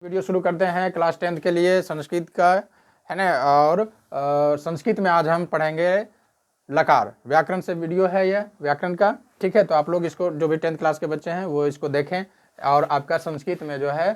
Video शुरू करते हैं क्लास 10th के लिए संस्कृत का, है ना। और संस्कृत में आज हम पढ़ेंगे लकार, व्याकरण से वीडियो है यह व्याकरण का, ठीक है। तो आप लोग इसको, जो भी 10th क्लास के बच्चे हैं वो इसको देखें। और आपका संस्कृत में जो है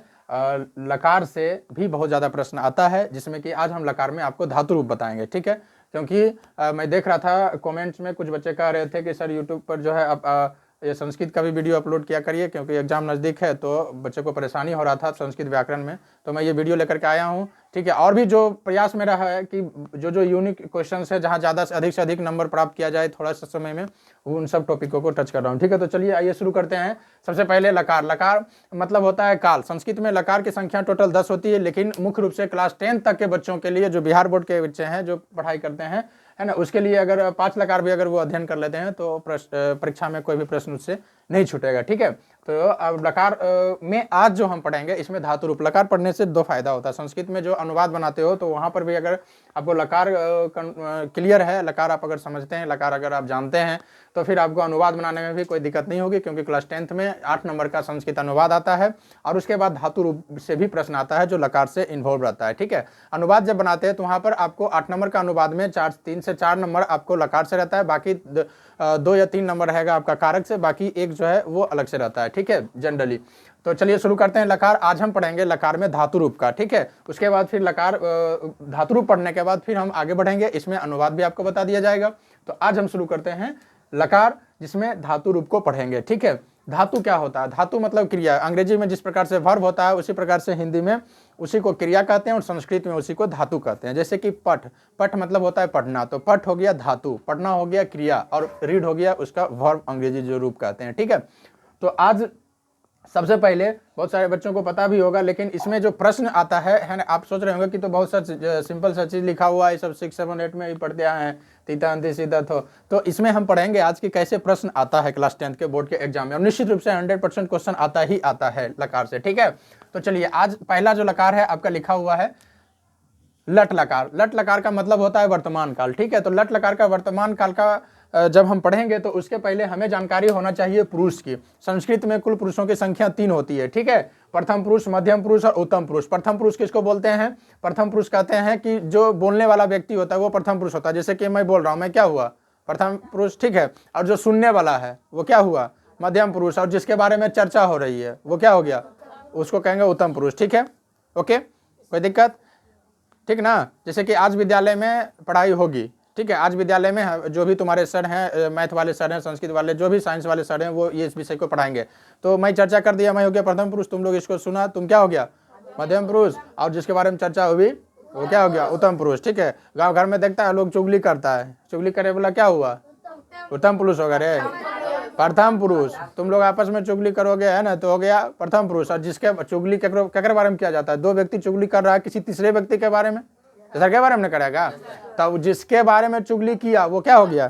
लकार से भी बहुत ज़्यादा प्रश्न आता है, जिसमें कि आज हम लकार में आपको धातु रूप बताएंगे, ठीक है। क्योंकि मैं देख रहा था कमेंट्स में कुछ बच्चे कह रहे थे कि सर यूट्यूब पर जो है आप ये संस्कृत का भी वीडियो अपलोड किया करिए, क्योंकि एग्जाम नज़दीक है तो बच्चे को परेशानी हो रहा था संस्कृत व्याकरण में। तो मैं ये वीडियो लेकर के आया हूँ, ठीक है। और भी जो प्रयास मेरा है कि जो यूनिक क्वेश्चंस है, जहाँ ज़्यादा से अधिक नंबर प्राप्त किया जाए थोड़ा सा समय में, उन सब टॉपिकों को टच कर रहा हूँ, ठीक है। तो चलिए आइए शुरू करते हैं। सबसे पहले लकार। लकार मतलब होता है काल। संस्कृत में लकार की संख्या टोटल 10 होती है, लेकिन मुख्य रूप से क्लास 10 तक के बच्चों के लिए, जो बिहार बोर्ड के बच्चे हैं जो पढ़ाई करते हैं, है ना, उसके लिए अगर 5 लकार भी अगर वो अध्ययन कर लेते हैं तो परीक्षा में कोई भी प्रश्न उससे नहीं छूटेगा, ठीक है। तो अब लकार में आज जो हम पढ़ेंगे इसमें धातु रूप। लकार पढ़ने से दो फायदा होता है। संस्कृत में जो अनुवाद बनाते हो तो वहाँ पर भी अगर आपको लकार क्लियर है, लकार आप अगर समझते हैं, लकार अगर आप जानते हैं, तो फिर आपको अनुवाद बनाने में भी कोई दिक्कत नहीं होगी, क्योंकि क्लास 10th में 8 नंबर का संस्कृत अनुवाद आता है और उसके बाद धातु रूप से भी प्रश्न आता है जो लकार से इन्वॉल्व रहता है, ठीक है। अनुवाद जब बनाते हैं तो वहाँ पर आपको 8 नंबर का अनुवाद में 3 से 4 नंबर आपको लकार से रहता है, बाकी 2 या 3 नंबर रहेगा आपका कारक से, बाकी एक जो है वो अलग से रहता है, ठीक है, जनरली। तो चलिए शुरू करते हैं लकार। आज हम पढ़ेंगे लकार में धातु रूप का, ठीक है। उसके बाद फिर लकार धातु रूप पढ़ने के बाद फिर हम आगे बढ़ेंगे, इसमें अनुवाद भी आपको बता दिया जाएगा। तो आज हम शुरू करते हैं लकार, जिसमें धातु रूप को पढ़ेंगे, ठीक है। धातु क्या होता है? धातु मतलब क्रिया। अंग्रेजी में जिस प्रकार से वर्ब होता है उसी प्रकार से हिंदी में उसी को क्रिया कहते हैं और संस्कृत में उसी को धातु कहते हैं। जैसे कि पठ, पठ मतलब होता है पढ़ना, तो पठ हो गया धातु, पढ़ना हो गया क्रिया, और रीड हो गया उसका वर्ब, अंग्रेजी जो रूप कहते हैं, ठीक है। तो आज सबसे पहले, बहुत सारे बच्चों को पता भी होगा, लेकिन इसमें जो प्रश्न आता है ना, आप सोच रहे होंगे कि तो बहुत सा सिंपल सा चीज़ लिखा हुआ है, सब 6, 7, 8 में ही पढ़ते आए हैं, तीता अंति सीधा तो इसमें हम पढ़ेंगे आज की कैसे प्रश्न आता है क्लास 10th के बोर्ड के एग्जाम में, और निश्चित रूप से 100% क्वेश्चन आता ही आता है लकार से, ठीक है। तो चलिए आज पहला जो लकार है आपका लिखा हुआ है लट लकार। लट लकार का मतलब होता है वर्तमान काल, ठीक है। तो लट लकार का वर्तमान काल का जब हम पढ़ेंगे तो उसके पहले हमें जानकारी होना चाहिए पुरुष की। संस्कृत में कुल पुरुषों की संख्या 3 होती है, ठीक है। प्रथम पुरुष, मध्यम पुरुष और उत्तम पुरुष। प्रथम पुरुष किसको बोलते हैं? प्रथम पुरुष कहते हैं कि जो बोलने वाला व्यक्ति होता है वो प्रथम पुरुष होता है। जैसे कि मैं बोल रहा हूँ, मैं क्या हुआ? प्रथम पुरुष, ठीक है। और जो सुनने वाला है वो क्या हुआ? मध्यम पुरुष। और जिसके बारे में चर्चा हो रही है वो क्या हो गया? उसको कहेंगे उत्तम पुरुष, ठीक है। ओके, कोई दिक्कत? ठीक ना। जैसे कि आज विद्यालय में पढ़ाई होगी, ठीक है। आज विद्यालय में जो भी तुम्हारे सर हैं, मैथ वाले सर हैं, संस्कृत वाले, जो भी साइंस वाले सर हैं, वो ये इस विषय को पढ़ाएंगे। तो मैं चर्चा कर दिया, मैं हो गया प्रथम पुरुष, तुम लोग इसको सुना, तुम क्या हो गया? मध्यम पुरुष। और जिसके बारे में चर्चा हुई वो क्या हो गया? उत्तम पुरुष, ठीक है। गाँव घर में देखता है लोग चुगली करता है, चुगली करे बोला क्या हुआ? उत्तम पुरुष हो गया रे, प्रथम पुरुष। तुम लोग आपस में चुगली करोगे, है ना, तो हो गया प्रथम पुरुष। और जिसके चुगली केकरे बारे में किया जाता है? दो व्यक्ति चुगली कर रहा है किसी तीसरे व्यक्ति के बारे में, सर के बारे में करेगा, तब जिसके बारे में चुगली किया वो क्या हो गया?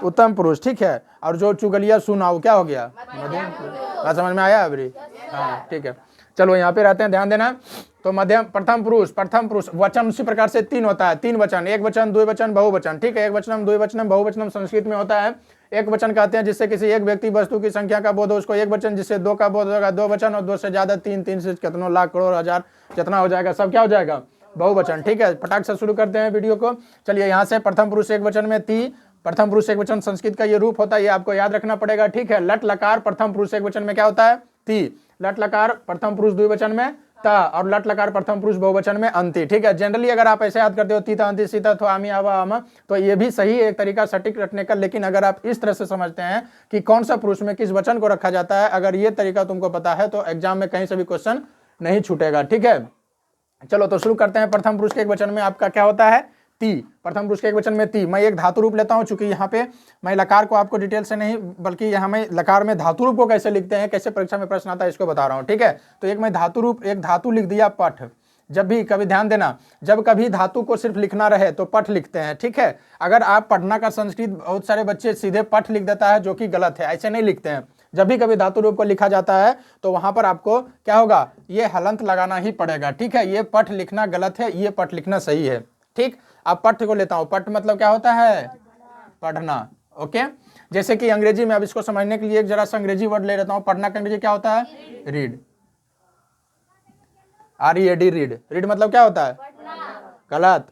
उत्तम पुरुष, ठीक है। और जो चुगलिया सुना वो क्या हो गया? मध्यम पुरुष। बात समझ में आया अभी? हाँ, ठीक है। चलो यहाँ पे रहते हैं, ध्यान देना। तो मध्यम, प्रथम पुरुष, प्रथम पुरुष। वचन उसी प्रकार से 3 होता है, 3 वचन, एक वचन, द्विवचन, बहुवचन, ठीक है। एक वचनम, द्विवचनम, बहुवचनम संस्कृत में होता है। एक वचन कहते हैं जिससे किसी एक व्यक्ति वस्तु की संख्या का बोध हो, उसको एक वचन। जिससे 2 का बोध होगा 2 वचन, और 2 से ज्यादा 3, 3 से कितनों लाख करोड़ हजार जितना हो जाएगा सब क्या हो जाएगा? बहुवचन, ठीक है। फटाक से शुरू करते हैं वीडियो को। चलिए यहाँ से प्रथम पुरुष एक वचन में ती, प्रथम पुरुष एक वचन संस्कृत का ये रूप होता है, ये आपको याद रखना पड़ेगा, ठीक है। लट लकार प्रथम पुरुष एक वचन में क्या होता है? ती। लट लकार प्रथम पुरुष द्विवचन में ता, और लट लकार प्रथम पुरुष बहुवचन में अंति, ठीक है। जनरली अगर आप ऐसे याद करते हो तीता अंति सीता थो आमी आवा आमा, तो ये भी सही एक तरीका सटीक रखने का। लेकिन अगर आप इस तरह से समझते हैं कि कौन सा पुरुष में किस वचन को रखा जाता है, अगर ये तरीका तुमको पता है तो एग्जाम में कहीं से भी क्वेश्चन नहीं छूटेगा, ठीक है। चलो तो शुरू करते हैं। प्रथम पुरुष के एक वचन में आपका क्या होता है? ती। प्रथम पुरुष के एक वचन में ती। मैं एक धातु रूप लेता हूं, चूंकि यहाँ पे मैं लकार को आपको डिटेल से नहीं, बल्कि यहाँ मैं लकार में धातु रूप को कैसे लिखते हैं, कैसे परीक्षा में प्रश्न आता है, इसको बता रहा हूँ, ठीक है। तो एक मैं धातु रूप, एक धातु लिख दिया पठ। जब भी कभी ध्यान देना, जब कभी धातु को सिर्फ लिखना रहे तो पठ लिखते हैं, ठीक है। अगर आप पढ़ना का संस्कृत, बहुत सारे बच्चे सीधे पठ लिख देता है, जो कि गलत है, ऐसे नहीं लिखते हैं। जब भी कभी धातु रूप को लिखा जाता है तो वहां पर आपको क्या होगा? ये हलंत लगाना ही पड़ेगा, ठीक है। ये पठ लिखना गलत है, ये पठ लिखना सही है, ठीक। अब पठ को लेता हूं, पठ मतलब क्या होता है? पढ़ना, ओके। जैसे कि अंग्रेजी में, अब इसको समझने के लिए एक जरा सा अंग्रेजी वर्ड ले लेता हूं। पढ़ना का अंग्रेजी क्या होता है? रीड। READ रीड, रीड मतलब क्या होता है? गलत।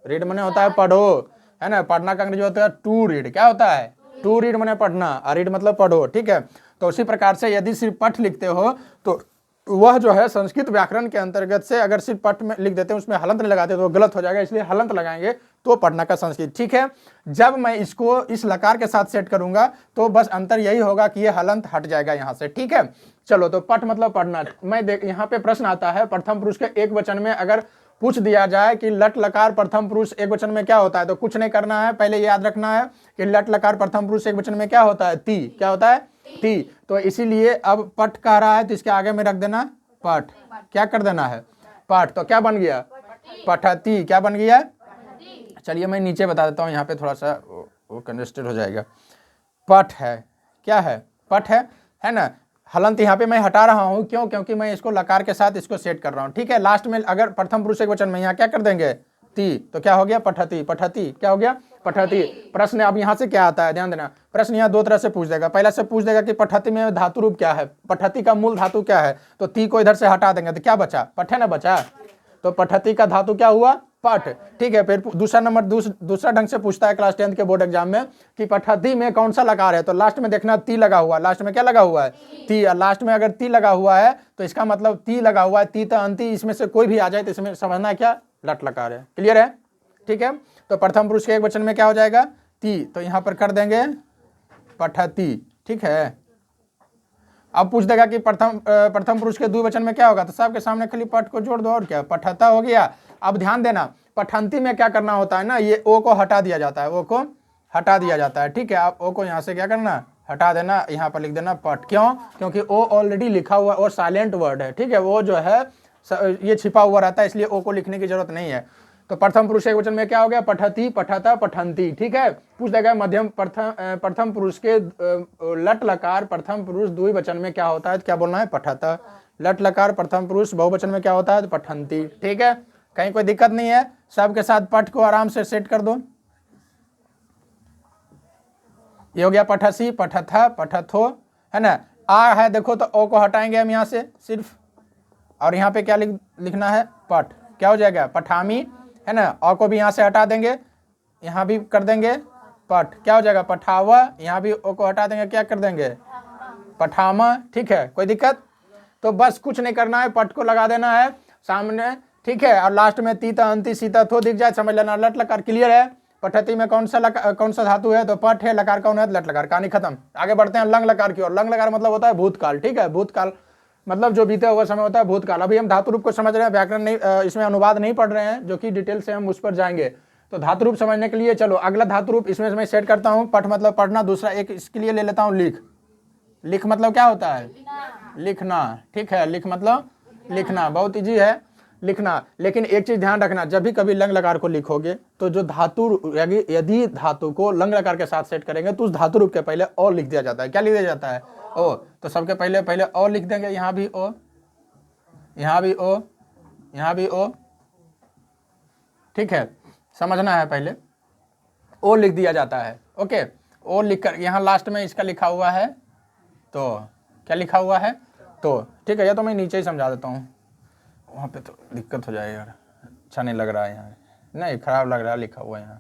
रीड मने होता है पढ़ो, है ना। पढ़ना का अंग्रेजी होता है टू रीड। क्या होता है? टू रीड मने पढ़ना, रीड मतलब पढ़ो, ठीक है। तो उसी प्रकार से यदि सिर्फ पठ लिखते हो तो वह जो है संस्कृत व्याकरण के अंतर्गत से अगर सिर्फ पठ में लिख देते हैं, उसमें हलंत नहीं लगाते तो गलत हो जाएगा, इसलिए हलंत लगाएंगे तो पढ़ना का संस्कृत, ठीक है। जब मैं इसको इस लकार के साथ सेट करूंगा तो बस अंतर यही होगा कि ये हलंत हट जाएगा यहां से, ठीक है। चलो, तो पठ मतलब पढ़ना। मैं देख यहाँ पे प्रश्न आता है प्रथम पुरुष के एक वचन में अगर पूछ दिया जाए कि लट लकार प्रथम पुरुष एक वचन में क्या होता है, तो कुछ नहीं करना है, पहले याद रखना है कि लट लकार प्रथम पुरुष एक वचन में क्या होता है? ती। क्या होता है? ती। तो इसीलिए अब पठ कह रहा है तो इसके आगे में रख देना पठ। क्या कर देना है? पठ। तो क्या बन गया? पठती। क्या बन गया? चलिए मैं नीचे बता देता हूँ, यहाँ पे थोड़ा सा वो कंजेस्टेड हो जाएगा। पठ है, क्या है? पठ है ना। हलंत यहाँ पे मैं हटा रहा हूँ, क्यों? क्योंकि मैं इसको लकार के साथ इसको सेट कर रहा हूँ, ठीक है। लास्ट में अगर प्रथम पुरुष एक वचन में यहाँ क्या कर देंगे? ती। तो क्या हो गया? पठती। पठती क्या हो गया? पठती। प्रश्न अब यहाँ से क्या आता है, ध्यान देना। प्रश्न यहाँ दो तरह से पूछ देगा। पहला से पूछ देगा कि पठती में धातु रूप क्या है, पठती का मूल धातु क्या है, तो ती को इधर से हटा देंगे तो क्या बचा? पठ है ना बचा। तो पठती का धातु क्या हुआ? पठ, ठीक है। फिर दूसरा नंबर दूसरा ढंग से पूछता है क्लास 10th के बोर्ड एग्जाम में कि पठती में कौन सा लकार है, तो लास्ट में देखना ती लगा हुआ है। लास्ट में क्या लगा हुआ है? ती। लास्ट में अगर ती लगा हुआ है तो इसका मतलब ती लगा हुआ है, ती तो अंति, इसमें से कोई भी आ जाए तो इसमें समझना क्या? लट लकार है। क्लियर है? ठीक है। तो प्रथम पुरुष के एक वचन में क्या हो जाएगा? ती। तो यहां पर कर देंगे पठती, ठीक है। अब पूछ देगा कि प्रथम पुरुष के द्विवचन में क्या होगा, तो सबके सामने खाली पठ को जोड़ दो और क्या? पठता हो गया। अब ध्यान देना, पठंती में क्या करना होता है ना, ये ओ को हटा दिया जाता है, ओ को हटा दिया जाता है, ठीक है। आप ओ को यहाँ से क्या करना? हटा देना, यहाँ पर लिख देना पठ। क्यों? क्योंकि ओ ऑलरेडी लिखा हुआ और साइलेंट वर्ड है, ठीक है। वो जो है ये छिपा हुआ रहता है, इसलिए ओ को लिखने की जरूरत नहीं है। तो प्रथम पुरुष एक वचन में क्या हो गया? पठती, पठता, पठंती, ठीक है। पूछ देगा मध्यम प्रथम पुरुष के लट लकार प्रथम पुरुष द्विवचन में क्या होता है, तो क्या बोलना है? पठता। लट लकार प्रथम पुरुष बहुवचन में क्या होता है? तो पठंती, ठीक है। कहीं कोई दिक्कत नहीं है, सबके साथ पठ को आराम से सेट कर दो। ये हो गया पठसी, पठथा, पठथो, है ना। आ है देखो, तो ओ को हटाएंगे हम यहाँ से सिर्फ, और यहाँ पे क्या लिखना है? पठ। क्या हो जाएगा? पठामी, है ना। औ को भी यहाँ से हटा देंगे, यहाँ भी कर देंगे पठ। क्या हो जाएगा? पठावा। यहाँ भी ओ को हटा देंगे, क्या कर देंगे? पठामा, ठीक है। कोई दिक्कत? तो बस कुछ नहीं करना है, पठ को लगा देना है सामने, ठीक है। और लास्ट में तीता अंति सीता थो दिख जाए, समझ लेना लट लकार। क्लियर है? पठती में कौन सा धातु है, तो पठ है। लकार कौन है? लट लकार। कहानी खत्म। आगे बढ़ते हैं लंग लकार की ओर। लंग लकार मतलब होता है भूतकाल, ठीक है। भूतकाल मतलब जो बीते हुआ समय होता है भूतकाल। अभी हम धातु रूप को समझ रहे हैं, व्याकरण नहीं, इसमें अनुवाद नहीं पढ़ रहे हैं, जो कि डिटेल से हम उस पर जाएंगे। तो धातु रूप समझने के लिए चलो अगला धातु रूप इसमें मैं सेट करता हूँ। पठ मतलब पढ़ना, दूसरा एक इसके लिए ले लेता हूँ लिख। लिख मतलब क्या होता है? लिखना, ठीक है। लिख मतलब लिखना, बहुत ईजी है लिखना। लेकिन एक चीज ध्यान रखना, जब भी कभी लंग लकार को लिखोगे तो जो धातु, यदि धातु को लंग लकार के साथ सेट करेंगे तो उस धातु रूप के पहले ओ लिख दिया जाता है। क्या लिख दिया जाता है? ओ। तो सबके पहले ओ लिख देंगे। यहाँ भी ओ, यहाँ भी ओ, यहाँ भी ओ, ठीक है। समझना है, पहले ओ लिख दिया जाता है, ओके। ओ लिखकर यहाँ लास्ट में इसका लिखा हुआ है, तो क्या लिखा हुआ है? तो, ठीक है। या तो मैं नीचे ही समझा देता हूँ, वहाँ पे तो दिक्कत हो जाएगी यार, अच्छा नहीं लग रहा है यहाँ, नहीं खराब लग रहा है लिखा हुआ यहाँ,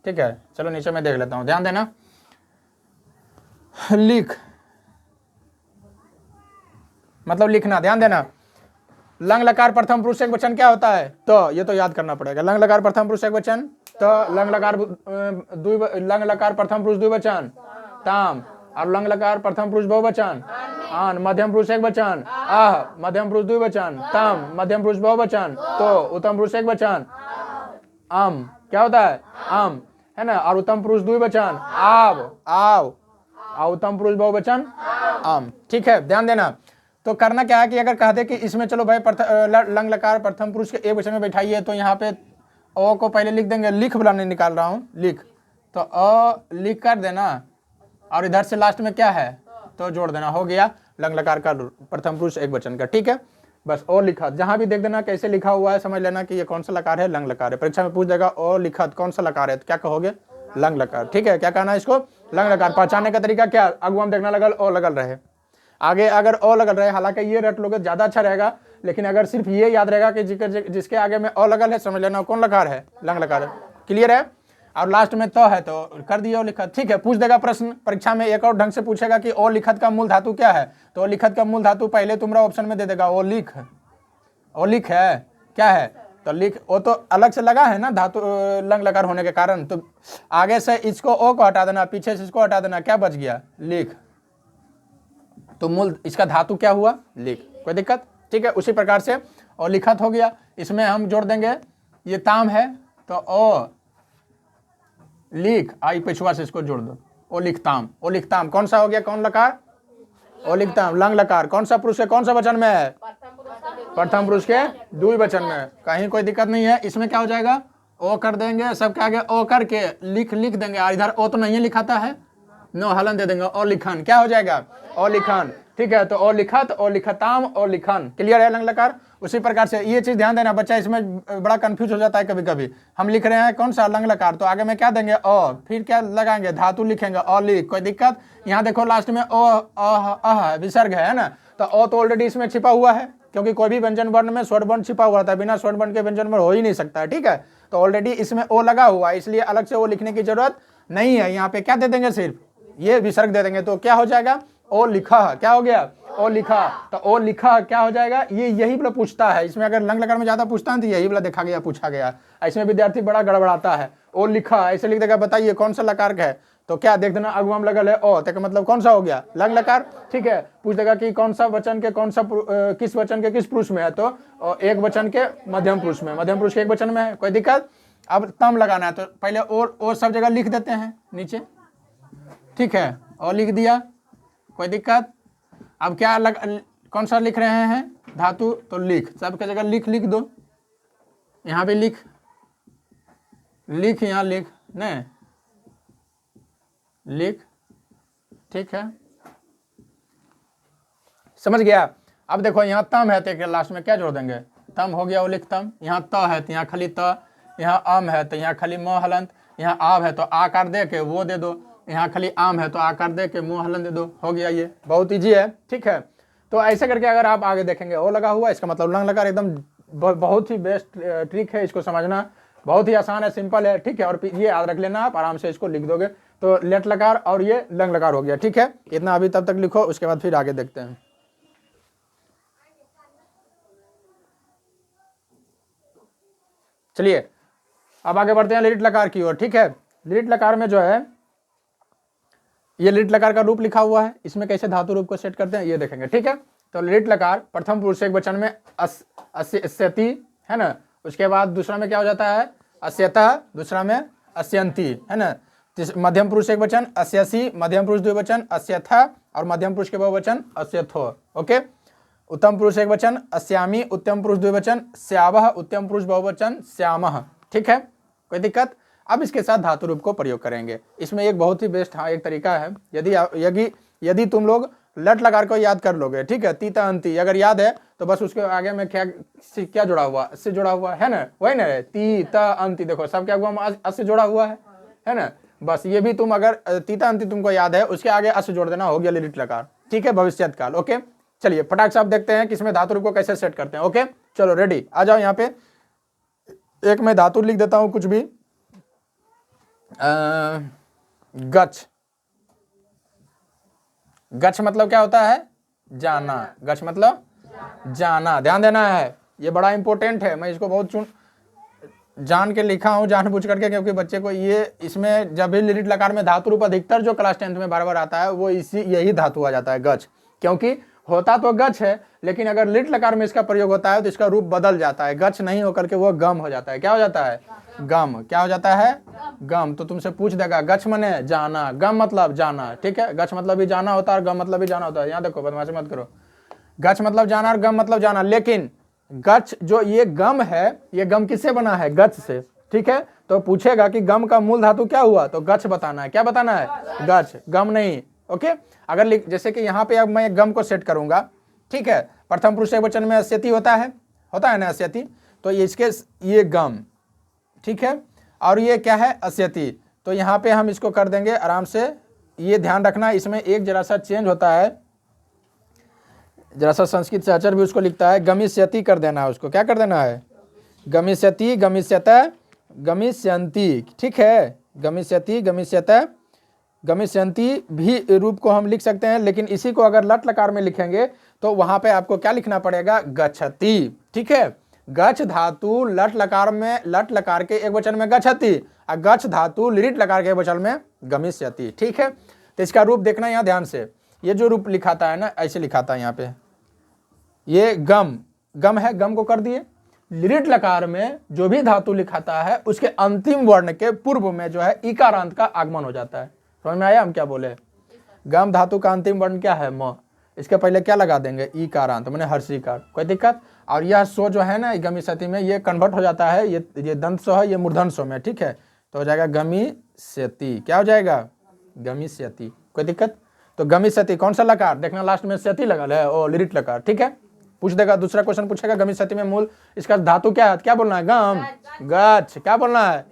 ठीक है। चलो नीचे मैं देख लेता हूँ, ध्यान देना। लिख मतलब लिखना, ध्यान देना। लंग लकार प्रथम पुरुष एक वचन क्या होता है? तो ये तो याद करना पड़ेगा। लंग लकार प्रथम पुरुष एक वचन, तो लंग लकार प्रथम पुरुष द्विवचन ताम, और लंग लकार प्रथम पुरुष बहुवचन आन, मध्यम पुरुष एक वचन आह, मध्यम पुरुष द्विवचन तम, मध्यम पुरुष बहुवचन तो, उत्तम पुरुष एक वचन आम। क्या होता है? आम, है ना। और उत्तम पुरुष द्विवचन आव, आव, और उत्तम पुरुष बहुवचन आम, ठीक है। ध्यान देना। तो करना क्या है कि अगर कहते कि इसमें चलो भाई लंग लकार प्रथम पुरुष के एक वचन में बैठाइए, तो यहाँ पे ओ को पहले लिख देंगे। लिख वाला नहीं निकाल रहा हूँ, लिख, तो अ लिख कर देना, और इधर से लास्ट में क्या है? तो जोड़ देना। हो गया लंग लकार का प्रथम पुरुष एक वचन का, ठीक है। बस ओ लिखत, जहां भी देख देना कैसे लिखा हुआ है, समझ लेना कि ये कौन सा लकार है? लंग लकार है। परीक्षा में पूछ देगा ओ लिखत कौन सा लकार है, तो क्या कहोगे? लंग लकार, ठीक है। क्या कहना है इसको? लंग लकार। पहचानने का तरीका क्या? अगुआ में देखना लगल ओ लगल रहे, आगे अगर ओ लगल रहे, हालांकि ये रट लोगे ज्यादा अच्छा रहेगा, लेकिन अगर सिर्फ ये याद रहेगा कि जिसके आगे में अ लगल है, समझ लेना कौन लकार है, लंग लकार है। क्लियर है। और लास्ट में तो है तो कर दिया ओ लिखत। ठीक है, पूछ देगा प्रश्न परीक्षा में, एक और ढंग से पूछेगा कि ओ लिखत का मूल धातु क्या है, तो ओ लिखत का मूल धातु पहले तुम्हारा ऑप्शन में दे देगा ओ लिख। ओ लिख है क्या है, तो लिख, वो तो अलग से लगा है ना धातु लंग लकार होने के कारण, तो आगे से इसको ओ को हटा देना, पीछे से इसको हटा देना, क्या बच गया लिख। तो मूल इसका धातु क्या हुआ, लिख। कोई दिक्कत। ठीक है, उसी प्रकार से ओ लिखत हो गया। इसमें हम जोड़ देंगे, ये ताम है तो ओ लिख, आई पिछुआ से इसको जोड़ दो, ओ लिखताम। ओ लिखताम कौन सा हो गया, कौन लकार, ओ लिखताम लंग लकार। कौन सा पुरुष है, कौन सा वचन में है, प्रथम पुरुष के द्विवचन में। कहीं कोई दिक्कत नहीं है। इसमें क्या हो जाएगा, ओ कर देंगे, सबके आगे ओ करके लिख देंगे, और इधर ओ तो नहीं लिखाता है, नो हलन दे देंगे, ओ लिखन। क्या हो जाएगा, ओ लिखन। ठीक है, तो ओ लिखत, ओ लिखताम, ओ लिखन। क्लियर है लंग लकार। उसी प्रकार से ये चीज ध्यान देना, बच्चा इसमें बड़ा कंफ्यूज हो जाता है कभी कभी। हम लिख रहे हैं कौन सा, लंग लकार, तो आगे में क्या देंगे, ओ, फिर क्या लगाएंगे, धातु लिखेंगे, ओ लिख। कोई दिक्कत। यहाँ देखो लास्ट में ओ अह विसर्ग है ना, तो ओ तो ऑलरेडी इसमें छिपा हुआ है, क्योंकि कोई भी व्यंजन वर्ण में स्वर वर्ण छिपा हुआ था, बिना स्वर वर्ण के व्यंजन वर्ण हो ही नहीं सकता है। ठीक है, तो ऑलरेडी इसमें ओ लगा हुआ है, इसलिए अलग से ओ लिखने की जरूरत नहीं है। यहाँ पे क्या दे देंगे, सिर्फ ये विसर्ग दे देंगे, तो क्या हो जाएगा, ओ लिखा। क्या हो गया, ओ लिखा। तो ओ लिखा क्या हो जाएगा, ये यही वाला पूछता है। इसमें अगर लंग लकार में ज्यादा पूछता है तो यही वाला देखा गया, पूछा गया। इसमें विद्यार्थी बड़ा गड़बड़ाता है, ओ लिखा ऐसे लिख देगा, बताइए कौन सा लकार का है, तो क्या देख देना अगुआम लगल है ओ, तो मतलब कौन सा हो गया, लंग लकार। ठीक है, पूछ देगा कि कौन सा वचन के कौन सा किस वचन के किस पुरुष में है, तो एक वचन के मध्यम पुरुष में, मध्यम पुरुष के एक वचन में है। कोई दिक्कत। अब तम लगाना है, तो पहले और सब जगह लिख देते हैं नीचे। ठीक है, और लिख दिया, कोई दिक्कत। अब क्या कौन सा लिख रहे हैं, धातु, तो लिख, सबके जगह लिख दो। यहाँ पे लिख, यहाँ लिख नहीं, लिख। ठीक है, समझ गया। अब देखो यहाँ तम है तो लास्ट में क्या जोड़ देंगे, तम हो गया, वो लिखतम। यहाँ त है तो यहाँ खाली त, यहाँ अम है तो यहाँ खाली म हलंत, यहाँ आव है तो आकार दे के वो दे दो, यहाँ खाली आम है तो आकार दे के मुंह हलन दे दो, हो गया। ये बहुत ईजी है। ठीक है, तो ऐसे करके अगर आप आगे देखेंगे ओ लगा हुआ, इसका मतलब लंग लकार एकदम बहुत ही बेस्ट ट्रिक है, इसको समझना बहुत ही आसान है, सिंपल है। ठीक है, और ये याद रख लेना, आप आराम से इसको लिख दोगे, तो लेट लकार और ये लंग लकार हो गया। ठीक है, इतना अभी तब तक लिखो, उसके बाद फिर आगे देखते हैं। चलिए अब आगे बढ़ते हैं लिट लकार की ओर। ठीक है, लिट लकार में जो है ये लिट लकार का रूप लिखा हुआ है, इसमें कैसे धातु रूप को सेट करते हैं ये देखेंगे। ठीक है, तो लिट लकार प्रथम पुरुष एक वचन में अस्यति है ना, उसके बाद दूसरा में क्या हो जाता है, अस्यतः, दूसरा में अस्यंती है ना, मध्यम पुरुष एक वचन अस्यसि, मध्यम पुरुष द्विवचन अस्यथा, और मध्यम पुरुष के बहुवचन अस्यथो। ओके, उत्तम पुरुष एक वचन अस्यामी, उत्तम पुरुष द्विवचन स्यावह, उत्तम पुरुष बहुवचन श्यामः। ठीक है, कोई दिक्कत। अब इसके साथ धातु रूप को प्रयोग करेंगे। इसमें एक बहुत ही बेस्ट एक तरीका है, यदि तुम लोग लट लकार को याद कर लोगे, ठीक है, तीता अंति अगर याद है तो बस उसके आगे में क्या जुड़ा हुआ, से जुड़ा हुआ है ना, वही ना, तीता अंति। देखो सब क्या हुआ, अस से जुड़ा हुआ है ना, बस ये भी तुम अगर तीता अंति तुमको याद है, उसके आगे अस जोड़ देना, हो गया लिट लकार। ठीक है, भविष्यत काल। ओके, चलिए फटाक से आप देखते हैं कि इसमें धातु रूप को कैसे सेट करते हैं। ओके, चलो रेडी, आ जाओ यहाँ पे। एक मैं धातु लिख देता हूँ कुछ भी, गच्छ। गच्छ मतलब क्या होता है, जाना। गच्छ मतलब जाना, ध्यान देना है, ये बड़ा इंपॉर्टेंट है। मैं इसको बहुत जान के लिखा हूं, जानबूझ करके, क्योंकि बच्चे को ये इसमें जब भी लिट लकार में धातु रूप अधिकतर जो क्लास 10th में बार बार आता है वो यही धातु आ जाता है, गच्छ। क्योंकि होता तो गच्छ है, लेकिन अगर लिट लकार में इसका प्रयोग होता है तो इसका रूप बदल जाता है, गच्छ नहीं होकर के वो गम हो जाता है। क्या हो जाता है, गम। क्या हो जाता है, गम। तो तुमसे पूछ देगा गच्छ मने जाना, गम मतलब जाना। ठीक है, गच्छ मतलब भी जाना होता है और गम मतलब भी जाना होता है। यहाँ देखो, बदमाशी मत करो, गच्छ मतलब जाना और गम मतलब जाना, लेकिन गच्छ जो ये गम है, ये गम किससे बना है, गच्छ से। ठीक है, तो पूछेगा कि गम का मूल धातु क्या हुआ, तो गच्छ बताना है। क्या बताना है, गच्छ, गम नहीं। ओके, अगर जैसे कि यहाँ पे अब मैं गम को सेट करूंगा, ठीक है, प्रथम पुरुष एक वचन में अस्यति होता है ना, अस्यति, तो इसके ये गम, ठीक है, और ये क्या है, अस्यति। तो यहाँ पे हम इसको कर देंगे आराम से। ये ध्यान रखना, इसमें एक जरा सा चेंज होता है, जरा सा संस्कृत सहचर भी उसको लिखता है, गमिष्यति कर देना है उसको, क्या कर देना है, गमिष्यति, गमिष्यत, गमिष्यन्ति, ठीक है, गमिष्यति, गमिष्यत, गमिष्यन्ति भी रूप को हम लिख सकते हैं, लेकिन इसी को अगर लट लकार में लिखेंगे तो वहां पे आपको क्या लिखना पड़ेगा, गच्छति, ठीक है। गच्छ धातु लट लकार में, लट लकार के एक वचन में गच्छति, और गच्छ धातु लिट लकार के एक वचन में गमिष्यति, ठीक है। तो इसका रूप देखना यहाँ ध्यान से, ये जो रूप लिखाता है ना, ऐसे लिखाता है यहाँ पे, ये गम, गम है, गम को कर दिए। लिट लकार में जो भी धातु लिखाता है उसके अंतिम वर्ण के पूर्व में जो है इकारांत का आगमन हो जाता है। समझ में आया हम क्या बोले, गम धातु का अंतिम वर्ण क्या है, म, इसके पहले क्या लगा देंगे, इकारांत, मैंने हर्षिकार, कोई दिक्कत। और यह सो जो है ना गमिष्यति में, ये कन्वर्ट हो जाता है, ये दंत सो है, ये मूर्धन सो में, ठीक है। तो हो जाएगा गमिष्यति, क्या हो जाएगा, गमिष्यति, कोई दिक्कत। तो गमिष्यति कौन सा लकार, देखना लास्ट में स्यति लगल है, ओ लिट लकार, ठीक है। पूछ देगा, दूसरा क्वेश्चन पूछेगा, गमिष्यति में मूल इसका धातु क्या है, क्या बोलना है, गम, गच्छ, क्या बोलना है,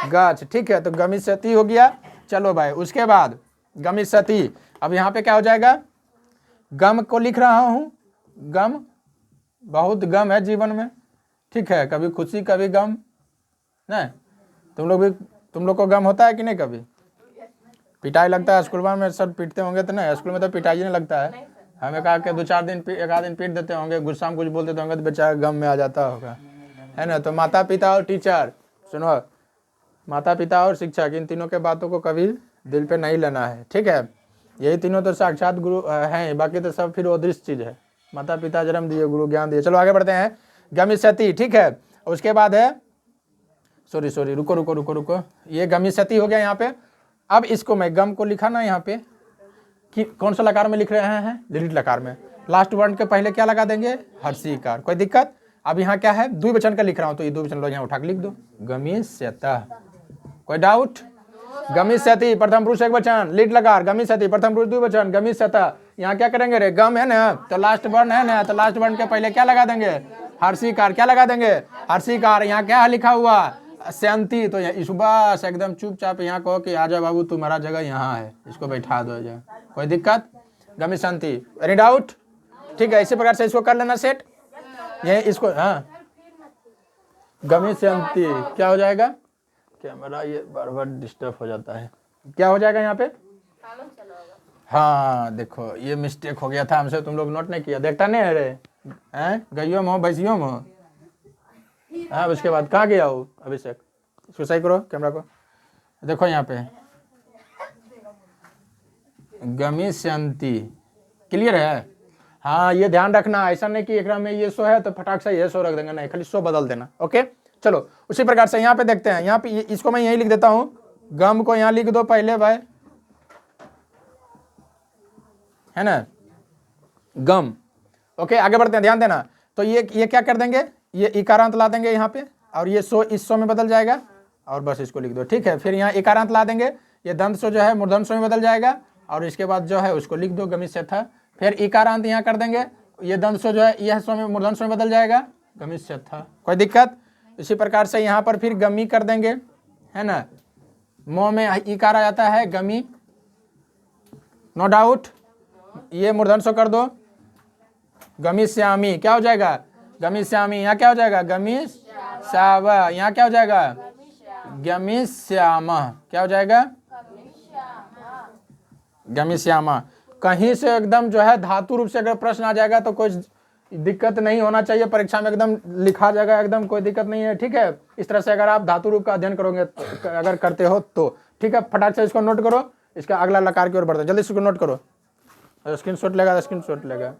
गच्छ, ठीक है। तो गमिष्यति हो गया। चलो भाई, उसके बाद गमिष्यति, अब यहाँ पे क्या हो जाएगा, गम को लिख रहा हूं, गम, बहुत गम है जीवन में, ठीक है, कभी खुशी कभी गम, नहीं, तुम लोग को गम होता है कि नहीं, कभी पिटाई लगता है स्कूल में, सब पीटते होंगे तो नहीं, स्कूल में तो पिटाई नहीं लगता है, हमें कहा कि 2-4 दिन एक आध दिन पीट देते होंगे, गुस्सा में कुछ बोल देते होंगे तो बेचारा गम में आ जाता होगा, है ना। तो माता पिता और टीचर, सुनो, माता पिता और शिक्षक, इन तीनों के बातों को कभी दिल पे नहीं लेना है, ठीक है। यही तीनों तो साक्षात गुरु हैं, बाकी तो सब फिर अदृश्य चीज है। माता पिता जन्म दिए, गुरु ज्ञान दिए। चलो आगे बढ़ते हैं, गमिष्यति, ठीक है। उसके बाद है, सॉरी रुको, ये गमिष्यति हो गया यहाँ पे। अब इसको मैं गम को लिखा ना यहाँ पे, कि कौन सा लकार में लिख रहे हैं, लिट लकार में, लास्ट वर्ण के पहले क्या लगा देंगे, हर्षिकार, कोई दिक्कत। अब यहाँ क्या है, द्विवचन का लिख रहा हूं, तो ये द्विवचन लो यहाँ उठा के लिख दो, गमिष्यतः, कोई डाउट। गमिष्यति प्रथम पुरुष एक वचन, लिट लकार, गमिष्यति प्रथम पुरुष द्विवचन, गमिष्यतः। यहाँ क्या करेंगे रे, गम है ना, तो लास्ट वर्ण है ना, तो लास्ट वर्ण के पहले क्या लगा देंगे, हर्षिकार, क्या लगा देंगे, हर्षिकार। यहाँ क्या लिखा हुआ, शांति, तो इस बस एकदम चुपचाप यहाँ कहो कि आजा बाबू तुम्हारा जगह यहाँ है, इसको बैठा दो जा, कोई दिक्कत। गमिष्यन्ति, एनी डाउट, ठीक है। इसी प्रकार से इसको कर लेना सेट, ये इसको, हाँ, गमिष्यन्ति क्या हो जाएगा, कैमरा ये बार बार डिस्टर्ब हो जाता है, क्या हो जाएगा यहाँ पे, हाँ देखो ये मिस्टेक हो गया था हमसे, तुम लोग नोट नहीं किया, देखता नहीं है रे, हैं, गइयों में हो भैंसियों में हो, हाँ। उसके बाद कहाँ गया हो अभिषेक, इसको सही करो कैमरा को, देखो यहाँ पे गमिष्यन्ति, क्लियर है, हाँ। ये ध्यान रखना, ऐसा नहीं कि एक में ये सो है तो फटाक से ये सो रख देंगे, नहीं, खाली सो बदल देना, ओके। चलो उसी प्रकार से यहाँ पे देखते हैं, यहाँ पे इसको मैं यही लिख देता हूँ, गम को यहाँ लिख दो पहले भाई, है ना, गम, ओके। आगे बढ़ते हैं, ध्यान देना। तो ये क्या कर देंगे, ये इकारांत ला देंगे यहाँ पे, और ये सो इस सो में बदल जाएगा, और बस इसको लिख दो, ठीक है। फिर यहाँ इकारांत ला देंगे, ये दंत सो जो है मूर्धन सो में बदल जाएगा, और इसके बाद जो है उसको लिख दो गमिष्यतः। फिर इकारांत यहाँ कर देंगे, ये दंत सो जो है यह सो में मूर्धन सो में बदल जाएगा, गमिष्यतः, कोई दिक्कत। इसी प्रकार से यहाँ पर फिर गमी कर देंगे, है ना, मोह में इकार आ जाता है, गमी, नो डाउट। ये मूर्धन सो कर दो, गमिष्यामि, क्या हो जाएगा, गमिष्यामि। यहाँ क्या हो जाएगा, गमिष्याव, यहाँ क्या हो जाएगा, गमिष्याम, क्या हो जाएगा, गमिष्याम। कहीं से एकदम जो है धातु रूप से अगर प्रश्न आ जाएगा तो कोई दिक्कत नहीं होना चाहिए, परीक्षा में एकदम लिखा जाएगा, एकदम कोई दिक्कत नहीं है, ठीक है। इस तरह से अगर आप धातु रूप का अध्ययन करोगे, अगर करते हो तो, ठीक है। फटाक से इसको नोट करो, इसका अगला लकार की ओर बढ़ते, जल्दी इसको नोट करो, स्क्रीनशॉट लेगा, स्क्रीनशॉट लेगा।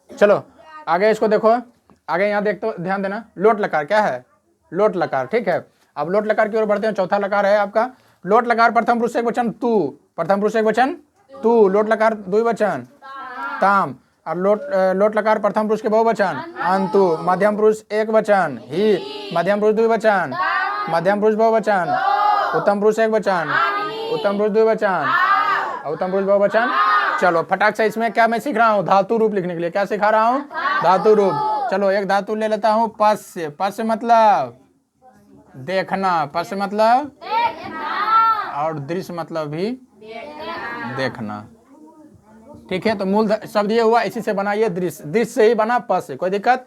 चलो आगे इसको देखो, आगे यहाँ देखते, ध्यान देना, लोट लकार क्या है, लोट लकार, ठीक है। अब लोट लकार की ओर बढ़ते हैं, चौथा लकार है आपका लोट लकार, प्रथम पुरुष एक वचन तू, प्रथम पुरुष एक वचन तू, लोट लकार द्विवचन ताम, और लोट लकार प्रथम पुरुष के बहुवचन अंतु, मध्यम पुरुष एक वचन ही, मध्यम पुरुष द्विवचन, मध्यम पुरुष बहुवचन, उत्तम पुरुष एक वचन, उत्तम पुरुष द्विवचन, उत्तम पुरुष बहुवचन। चलो फटाक से इसमें क्या मैं सीख रहा हूँ, धातु रूप लिखने के लिए क्या सिखा रहा हूँ, धातु रूप। चलो एक धातु ले लेता हूँ, पस से, पस से मतलब देखना, पस से मतलब देखना, और दृश्य मतलब भी देखना, ठीक है, तो मूल शब्द ये हुआ, इसी से बना ये दृश्य, दृश्य से ही बना पस से। कोई दिक्कत?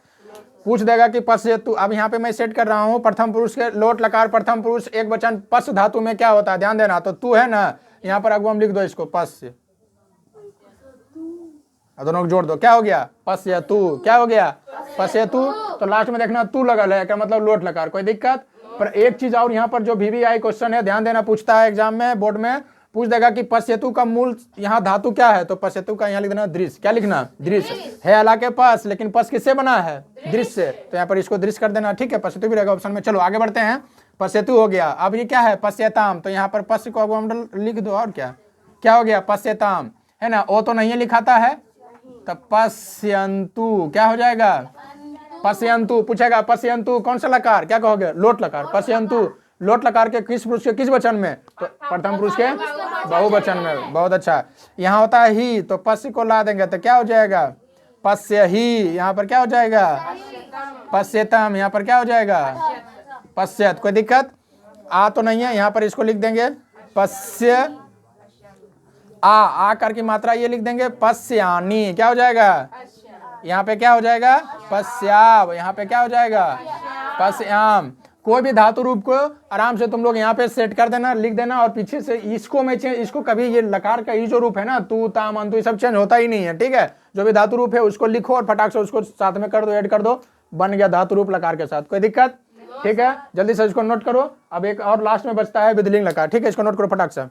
पूछ देगा कि पस से तू। अब यहाँ पे मैं सेट कर रहा हूँ प्रथम पुरुष के लोट लकार प्रथम पुरुष एक वचन पस धातु में क्या होता है, ध्यान देना। तो तू है ना, यहाँ पर अगुम लिख दो इसको पस से, दोनों को जोड़ दो, क्या हो गया? पस या तू। क्या हो गया? पस या तू। तो लास्ट में देखना तू लगल है, क्या मतलब लोट लकार। कोई दिक्कत? पर एक चीज और, यहाँ पर जो VVI क्वेश्चन है ध्यान देना, पूछता है एग्जाम में, बोर्ड में पूछ देगा कि पश्यतु का मूल यहाँ धातु क्या है, तो पश्यतु का यहाँ लिख देना दृश्य। क्या लिखना? दृश्य है अला के पास, लेकिन पस किससे बना है? दृश्य से, तो यहाँ पर इसको दृश्य कर देना। ठीक है, पश्यतु भी रहेगा ऑप्शन में। चलो आगे बढ़ते हैं। पश्यतु हो गया। अब ये क्या है? पश्यताम। तो यहाँ पर पश्य को अब लिख दो, और क्या क्या हो गया? पश्यताम है ना, ओ तो नहीं लिखाता है, तब पश्यंतु क्या हो जाएगा? पश्यंतु। पूछेगा पश्यंतु कौन सा लकार, क्या कहोगे? लोट लकार। पश्यंतु लोट लकार के किस पुरुष के किस वचन में? तो प्रथम पुरुष के बहुवचन में। बहुत अच्छा। यहाँ होता है ही, तो पश्य को ला देंगे तो क्या हो जाएगा? पश्य ही। यहाँ पर क्या हो जाएगा? पश्यतम। यहाँ पर क्या हो जाएगा? पश्यत। कोई दिक्कत? आ तो नहीं है, यहाँ पर इसको लिख देंगे पश्य आ कर की मात्रा ये लिख देंगे पश्यानी। क्या हो जाएगा? यहाँ पे क्या हो जाएगा? पश्याव। यहाँ पे क्या हो जाएगा? पश्याम। कोई भी धातु रूप को आराम से तुम लोग यहाँ पे सेट कर देना, लिख देना, और पीछे से इसको मैं इसको कभी ये लकार का ये जो रूप है ना, तू ताम अंतु, ये सब चेंज होता ही नहीं है। ठीक है, जो भी धातु रूप है उसको लिखो और फटाक से उसको साथ में कर दो, ऐड कर दो, बन गया धातु रूप लकार के साथ। कोई दिक्कत? ठीक है, जल्दी से इसको नोट करो। अब एक और लास्ट में बचता है विधिलिंग लकार। ठीक है, इसको नोट करो फटाक से।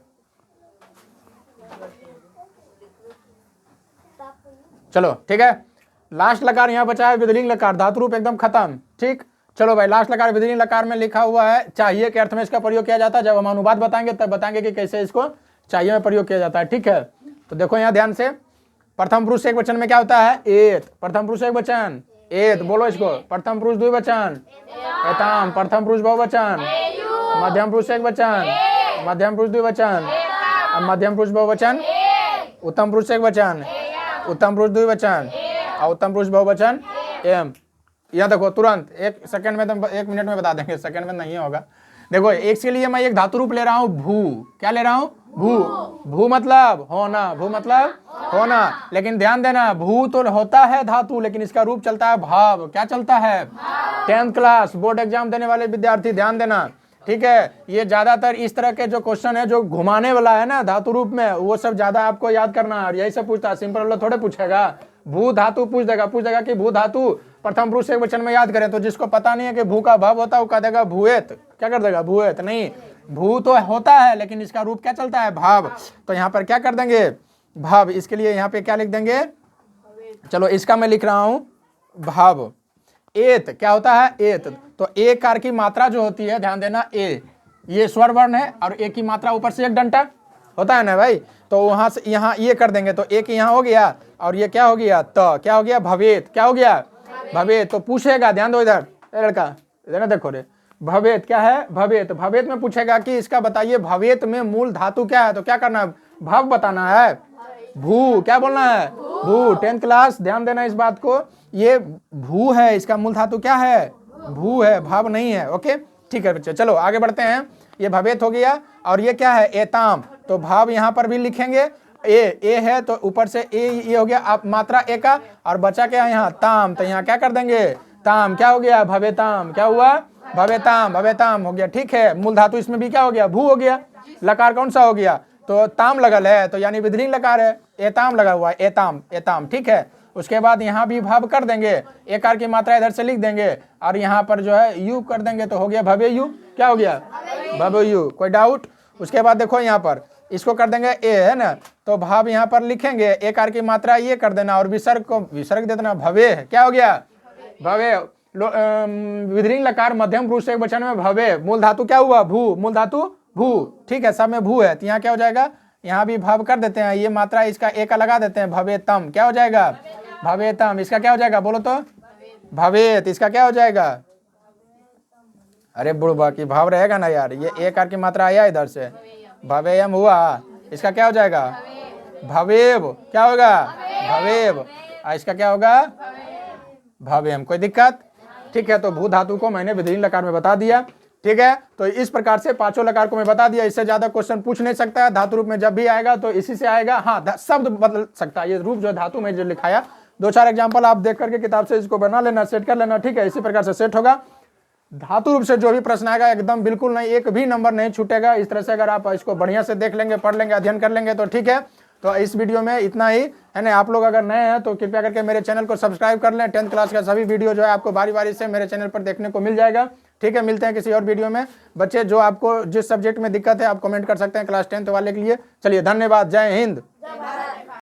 चलो ठीक है, लास्ट लकार यहाँ बचा है विधिलिंग लकार, धातु रूप एकदम खत्म। ठीक, चलो भाई, लास्ट लकार विधिलिंग लकार में लिखा हुआ है चाहिए के अर्थ में इसका प्रयोग किया जाता है। जब हम अनुवाद बताएंगे तब बताएंगे कि कैसे इसको चाहिए में प्रयोग किया जाता है। ठीक है, तो देखो यहाँ ध्यान से, प्रथम पुरुष एक वचन में क्या होता है? एत। प्रथम पुरुष एक वचन एत, बोलो इसको। प्रथम पुरुष द्विवचन एताम। प्रथम पुरुष बहुवचन मध्यम पुरुष एक वचन मध्यम पुरुष द्विवचन, मध्यम पुरुष बहुवचन उत्तम पुरुष एक वचन उत्तम पुरुष द्विवचन और उत्तम पुरुष बहुवचन एम। यह देखो तुरंत 1 सेकंड में, तो 1 मिनट में बता देंगे, सेकंड में नहीं होगा। देखो एक के लिए मैं एक धातु रूप ले रहा हूँ भू। क्या ले रहा हूँ? भू। भू मतलब होना, भू मतलब होना। लेकिन ध्यान देना, भू तो होता है धातु, लेकिन इसका रूप चलता है भाव। क्या चलता है? 10th क्लास बोर्ड एग्जाम देने वाले विद्यार्थी ध्यान देना। ठीक है, ये ज्यादातर इस तरह के जो क्वेश्चन है जो घुमाने वाला है ना धातु रूप में, वो सब ज्यादा आपको याद करना है। और यही सब पूछता है, सिंपल वाला थोड़े पूछेगा। भू धातु पूछ देगा कि भू धातु प्रथम पुरुष एक वचन में याद करें। तो जिसको पता नहीं है कि भू का भाव होता है वो कह देगा भूएत। क्या कर देगा? भूएत। नहीं, भू तो होता है लेकिन इसका रूप क्या चलता है? भाव। तो यहाँ पर क्या कर देंगे? भाव। इसके लिए यहाँ पे क्या लिख देंगे? चलो इसका मैं लिख रहा हूँ भाव। एत क्या होता है? एत। तो ए कार की मात्रा जो होती है, ध्यान देना, ए ये स्वर वर्ण है और ए की मात्रा ऊपर से एक डंटा होता है ना भाई। तो वहां से यहाँ ये कर देंगे, तो एक यहाँ हो गया और ये क्या हो गया? त। क्या हो गया? भवेत। क्या हो गया? भवेत। तो पूछेगा, ध्यान दो इधर, लड़का इधर ना देखो रे, भवेत क्या है? भवेत। भवेत में पूछेगा कि इसका बताइए भवेत में मूल धातु क्या है। तो क्या करना है? भाव बताना है। भू। क्या बोलना है? भू। 10th क्लास ध्यान देना इस बात को, ये भू है, इसका मूल धातु क्या है? भू है, भाव नहीं है। ओके ठीक है बच्चे, चलो आगे बढ़ते हैं। ये भवेत हो गया और ये क्या है? एताम। तो भाव यहाँ पर भी लिखेंगे, ए है तो ऊपर से ए ये हो गया, आप मात्रा ए का, और बचा क्या यहाँ? ताम। तो यहाँ क्या कर देंगे? ताम। क्या हो गया? भवेताम। क्या हुआ? भवेताम। भवेताम हो गया। ठीक है, मूल धातु इसमें भी क्या हो गया? भू हो गया। लकार कौन सा हो गया? तो ताम लगल है, तो यानी विधिलिंग लकार है, एताम लगा हुआ है, एताम एताम। ठीक है, उसके बाद यहाँ भी भाव कर देंगे, एकार की मात्रा इधर से लिख देंगे और यहाँ पर जो है यू कर देंगे, तो हो गया भव्य यू। क्या हो गया? भव्य यू। कोई डाउट? उसके बाद देखो यहाँ पर इसको कर देंगे ए, है ना, तो भाव यहाँ पर लिखेंगे, एकार की मात्रा ये कर देना और विसर्ग को विसर्ग दे देना, भव्य। क्या हो गया? भव्य। विधिलिंग लकार मध्यम पुरुष एक वचन में भव्य। मूल धातु क्या हुआ? भू। मूल धातु भू। ठीक है, सब में भू है, तो यहाँ क्या हो जाएगा? यहाँ भी भाव कर देते हैं, ये मात्रा इसका ए का लगा देते हैं, भवेतम। क्या हो जाएगा? भवेतम। इसका क्या हो जाएगा? बोलो तो। भवेत। इसका क्या हो जाएगा? अरे बुढ़वा की भाव रहेगा ना यार, ये एक आर की मात्रा आया इधर से, भवेयम हुआ, इसका क्या हो जाएगा? भवेव। क्या होगा? भवेव। इसका क्या होगा? भवेम। कोई दिक्कत? ठीक है, तो भू धातु को मैंने विधिलिंग लकार में बता दिया। ठीक है। तो इस प्रकार से पांचों लकार को मैं बता दिया, इससे ज्यादा क्वेश्चन पूछ नहीं सकता है। धातु रूप में जब भी आएगा तो इसी से आएगा। हाँ, शब्द बदल सकता है, ये रूप जो धातु में जो लिखाया, 2-4 एग्जाम्पल आप देख करके किताब से इसको बना लेना, सेट कर लेना, ठीक है। इसी प्रकार से सेट होगा। धातु रूप से जो भी प्रश्न आएगा एकदम बिल्कुल नहीं, एक भी नंबर नहीं छूटेगा। इस तरह से अगर आप इसको बढ़िया से देख लेंगे, पढ़ लेंगे, अध्ययन कर लेंगे तो ठीक है। तो इस वीडियो में इतना ही है ना। आप लोग अगर नए हैं तो कृपया करके मेरे चैनल को सब्सक्राइब कर लें। 10th क्लास का सभी वीडियो जो है आपको बारी बारी से मेरे चैनल पर देखने को मिल जाएगा, ठीक है। मिलते हैं किसी और वीडियो में। बच्चे जो आपको जिस सब्जेक्ट में दिक्कत है आप कमेंट कर सकते हैं क्लास 10th वाले के लिए। चलिए धन्यवाद, जय हिंद।